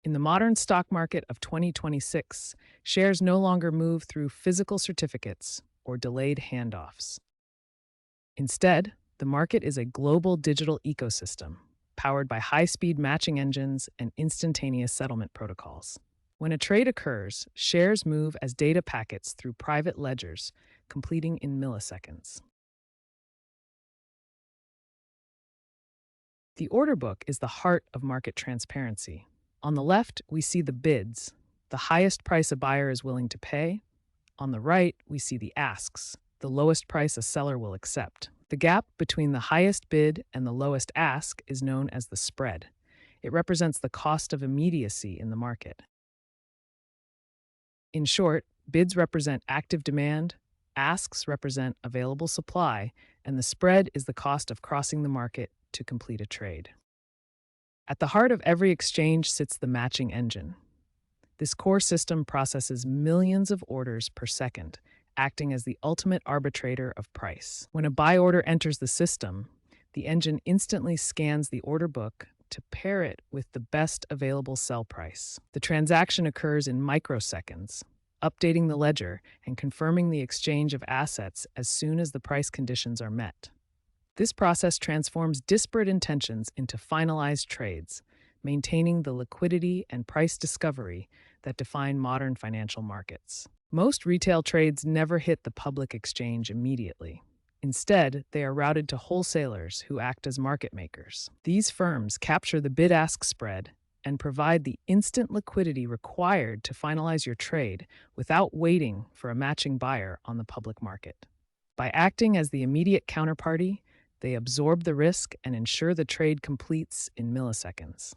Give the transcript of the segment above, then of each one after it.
In the modern stock market of 2026, shares no longer move through physical certificates or delayed handoffs. Instead, the market is a global digital ecosystem powered by high speed matching engines and instantaneous settlement protocols. When a trade occurs, shares move as data packets through private ledgers, completing in milliseconds. The order book is the heart of market transparency. On the left, we see the bids, the highest price a buyer is willing to pay. On the right, we see the asks, the lowest price a seller will accept. The gap between the highest bid and the lowest ask is known as the spread. It represents the cost of immediacy in the market. In short, bids represent active demand, asks represent available supply, and the spread is the cost of crossing the market to complete a trade. At the heart of every exchange sits the matching engine. This core system processes millions of orders per second, acting as the ultimate arbitrator of price. When a buy order enters the system, the engine instantly scans the order book to pair it with the best available sell price. The transaction occurs in microseconds, updating the ledger and confirming the exchange of assets as soon as the price conditions are met. This process transforms disparate intentions into finalized trades, maintaining the liquidity and price discovery that define modern financial markets. Most retail trades never hit the public exchange immediately. Instead, they are routed to wholesalers who act as market makers. These firms capture the bid-ask spread and provide the instant liquidity required to finalize your trade without waiting for a matching buyer on the public market. By acting as the immediate counterparty, they absorb the risk and ensure the trade completes in milliseconds.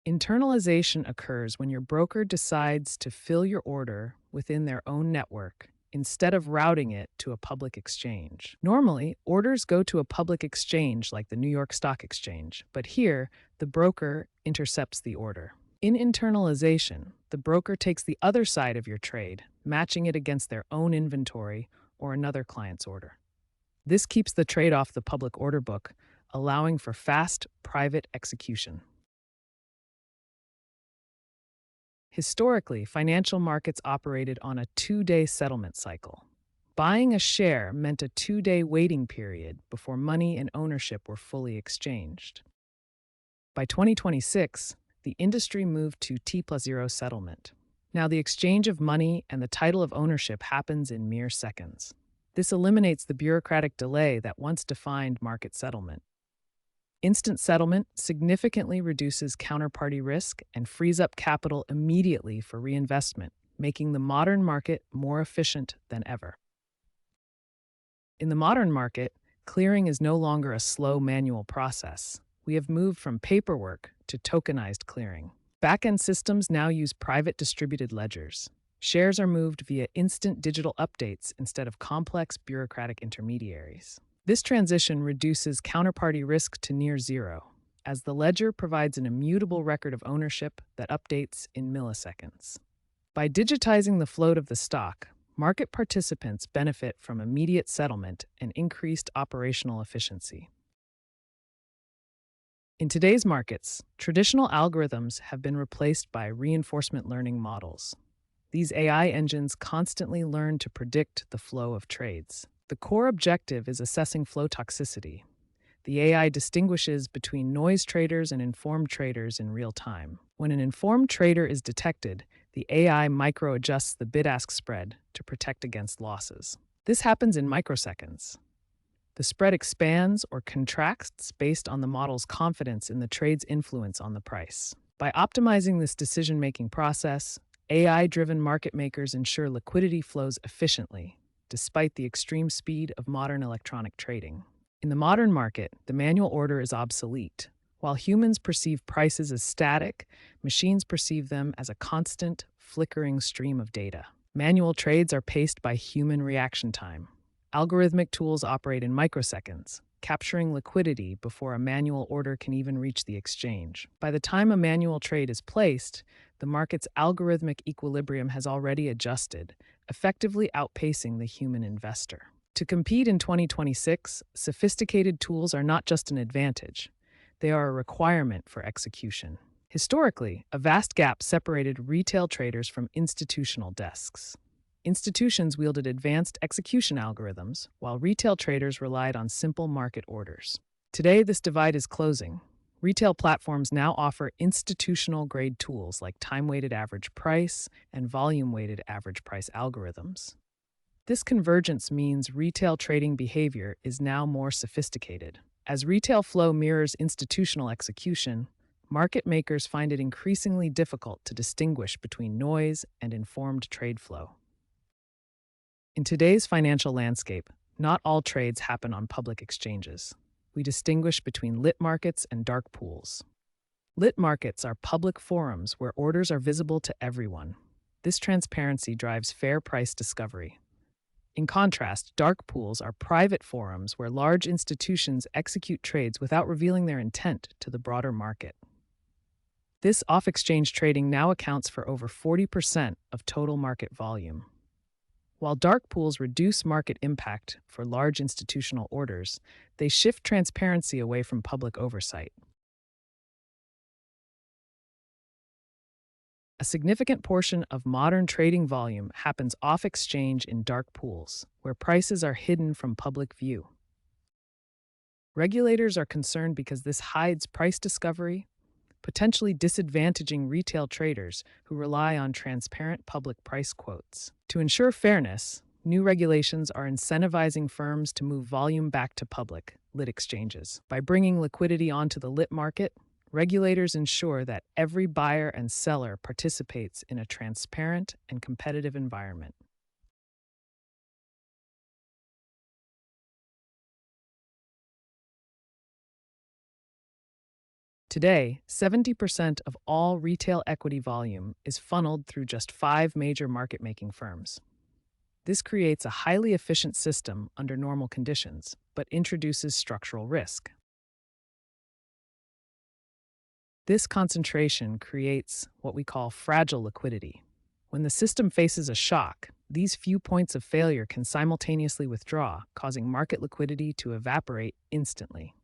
Internalization occurs when your broker decides to fill your order within their own network instead of routing it to a public exchange. Normally, orders go to a public exchange like the New York Stock Exchange, but here, the broker intercepts the order. In internalization, the broker takes the other side of your trade, matching it against their own inventory or another client's order. This keeps the trade off the public order book, allowing for fast, private execution. Historically, financial markets operated on a 2-day settlement cycle. Buying a share meant a 2-day waiting period before money and ownership were fully exchanged. By 2026, the industry moved to T+0 settlement. Now, the exchange of money and the title of ownership happens in mere seconds. This eliminates the bureaucratic delay that once defined market settlement. Instant settlement significantly reduces counterparty risk and frees up capital immediately for reinvestment, making the modern market more efficient than ever. In the modern market, clearing is no longer a slow manual process. We have moved from paperwork to tokenized clearing. Back-end systems now use private distributed ledgers. Shares are moved via instant digital updates instead of complex bureaucratic intermediaries. This transition reduces counterparty risk to near zero, as the ledger provides an immutable record of ownership that updates in milliseconds. By digitizing the float of the stock, market participants benefit from immediate settlement and increased operational efficiency. In today's markets, traditional algorithms have been replaced by reinforcement learning models. These AI engines constantly learn to predict the flow of trades. The core objective is assessing flow toxicity. The AI distinguishes between noise traders and informed traders in real time. When an informed trader is detected, the AI micro-adjusts the bid-ask spread to protect against losses. This happens in microseconds. The spread expands or contracts based on the model's confidence in the trade's influence on the price. By optimizing this decision-making process, AI-driven market makers ensure liquidity flows efficiently, despite the extreme speed of modern electronic trading. In the modern market, the manual order is obsolete. While humans perceive prices as static, machines perceive them as a constant, flickering stream of data. Manual trades are paced by human reaction time. Algorithmic tools operate in microseconds, capturing liquidity before a manual order can even reach the exchange. By the time a manual trade is placed, the market's algorithmic equilibrium has already adjusted, effectively outpacing the human investor. To compete in 2026, sophisticated tools are not just an advantage, they are a requirement for execution. Historically, a vast gap separated retail traders from institutional desks. Institutions wielded advanced execution algorithms, while retail traders relied on simple market orders. Today, this divide is closing. Retail platforms now offer institutional grade tools like time weighted average price and volume weighted average price algorithms. This convergence means retail trading behavior is now more sophisticated. As retail flow mirrors institutional execution, market makers find it increasingly difficult to distinguish between noise and informed trade flow. In today's financial landscape, not all trades happen on public exchanges. We distinguish between lit markets and dark pools. Lit markets are public forums where orders are visible to everyone. This transparency drives fair price discovery. In contrast, dark pools are private forums where large institutions execute trades without revealing their intent to the broader market. This off-exchange trading now accounts for over 40% of total market volume. While dark pools reduce market impact for large institutional orders, they shift transparency away from public oversight. A significant portion of modern trading volume happens off-exchange in dark pools, where prices are hidden from public view. Regulators are concerned because this hides price discovery, potentially disadvantaging retail traders who rely on transparent public price quotes. To ensure fairness, new regulations are incentivizing firms to move volume back to public, lit exchanges. By bringing liquidity onto the lit market, regulators ensure that every buyer and seller participates in a transparent and competitive environment. Today, 70% of all retail equity volume is funneled through just 5 major market-making firms. This creates a highly efficient system under normal conditions, but introduces structural risk. This concentration creates what we call fragile liquidity. When the system faces a shock, these few points of failure can simultaneously withdraw, causing market liquidity to evaporate instantly.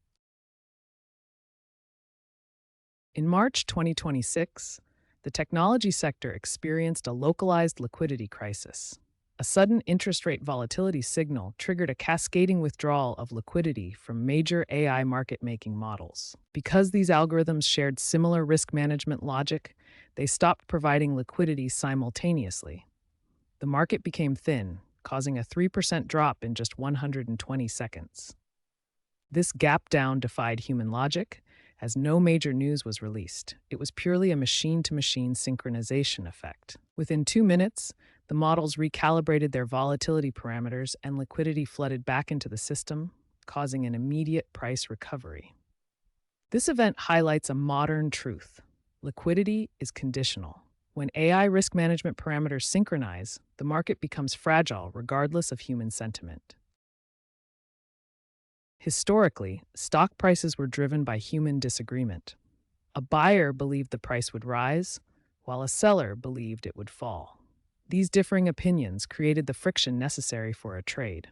In March 2026, the technology sector experienced a localized liquidity crisis. A sudden interest rate volatility signal triggered a cascading withdrawal of liquidity from major AI market-making models. Because these algorithms shared similar risk management logic, they stopped providing liquidity simultaneously. The market became thin, causing a 3% drop in just 120 seconds. This gap down defied human logic, as no major news was released. It was purely a machine-to-machine synchronization effect. Within 2 minutes, the models recalibrated their volatility parameters and liquidity flooded back into the system, causing an immediate price recovery. This event highlights a modern truth. Liquidity is conditional. When AI risk management parameters synchronize, the market becomes fragile regardless of human sentiment. Historically, stock prices were driven by human disagreement. A buyer believed the price would rise, while a seller believed it would fall. These differing opinions created the friction necessary for a trade.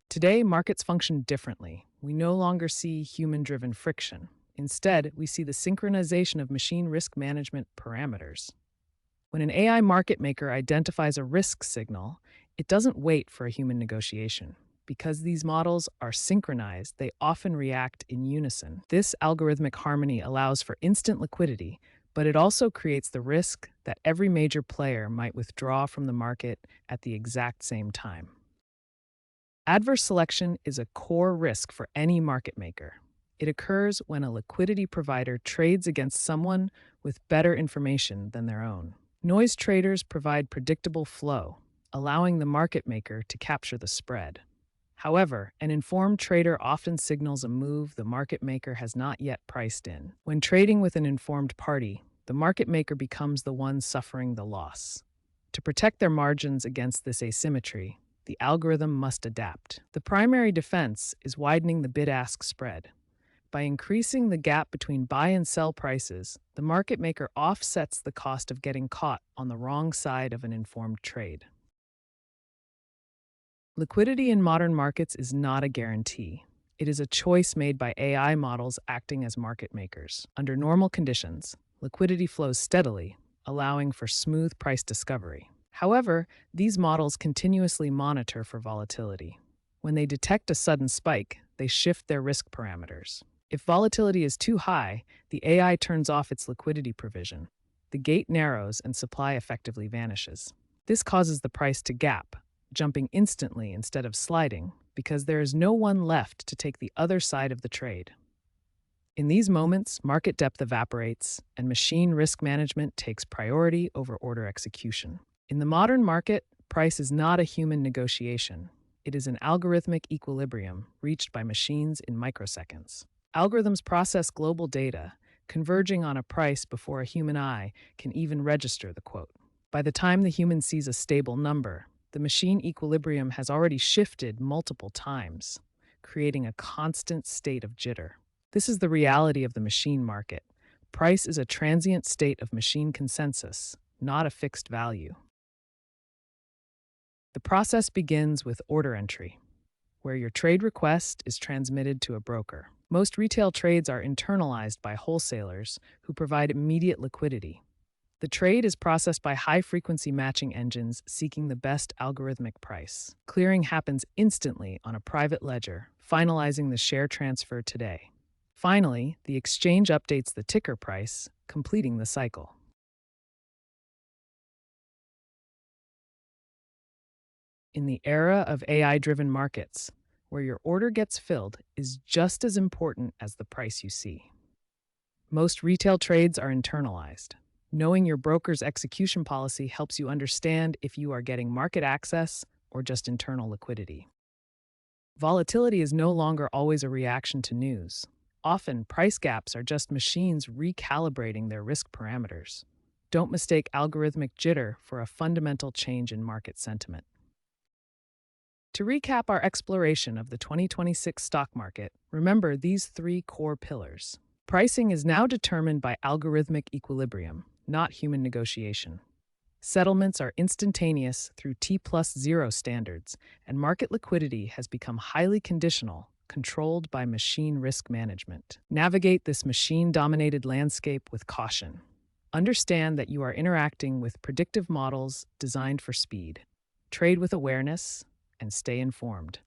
Today, markets function differently. We no longer see human-driven friction. Instead, we see the synchronization of machine risk management parameters. When an AI market maker identifies a risk signal, it doesn't wait for a human negotiation. Because these models are synchronized, they often react in unison. This algorithmic harmony allows for instant liquidity, but it also creates the risk that every major player might withdraw from the market at the exact same time. Adverse selection is a core risk for any market maker. It occurs when a liquidity provider trades against someone with better information than their own. Noise traders provide predictable flow, allowing the market maker to capture the spread. However, an informed trader often signals a move the market maker has not yet priced in. When trading with an informed party, the market maker becomes the one suffering the loss. To protect their margins against this asymmetry, the algorithm must adapt. The primary defense is widening the bid-ask spread. By increasing the gap between buy and sell prices, the market maker offsets the cost of getting caught on the wrong side of an informed trade. Liquidity in modern markets is not a guarantee. It is a choice made by AI models acting as market makers. Under normal conditions, Liquidity flows steadily, allowing for smooth price discovery. However, these models continuously monitor for volatility. When they detect a sudden spike, they shift their risk parameters. If volatility is too high, the AI turns off its liquidity provision. The gate narrows and supply effectively vanishes. This causes the price to gap, jumping instantly instead of sliding, because there is no one left to take the other side of the trade. In these moments, market depth evaporates, and machine risk management takes priority over order execution. In the modern market, price is not a human negotiation. It is an algorithmic equilibrium reached by machines in microseconds. Algorithms process global data, converging on a price before a human eye can even register the quote. By the time the human sees a stable number, the machine equilibrium has already shifted multiple times, creating a constant state of jitter. This is the reality of the machine market. Price is a transient state of machine consensus, not a fixed value. The process begins with order entry, where your trade request is transmitted to a broker. Most retail trades are internalized by wholesalers who provide immediate liquidity. The trade is processed by high-frequency matching engines seeking the best algorithmic price. Clearing happens instantly on a private ledger, finalizing the share transfer today. Finally, the exchange updates the ticker price, completing the cycle. In the era of AI-driven markets, where your order gets filled is just as important as the price you see. Most retail trades are internalized. Knowing your broker's execution policy helps you understand if you are getting market access or just internal liquidity. Volatility is no longer always a reaction to news. Often, price gaps are just machines recalibrating their risk parameters. Don't mistake algorithmic jitter for a fundamental change in market sentiment. To recap our exploration of the 2026 stock market, remember these three core pillars. Pricing is now determined by algorithmic equilibrium, not human negotiation. Settlements are instantaneous through T+0 standards, and market liquidity has become highly conditional, controlled by machine risk management. Navigate this machine-dominated landscape with caution. Understand that you are interacting with predictive models designed for speed. Trade with awareness and stay informed.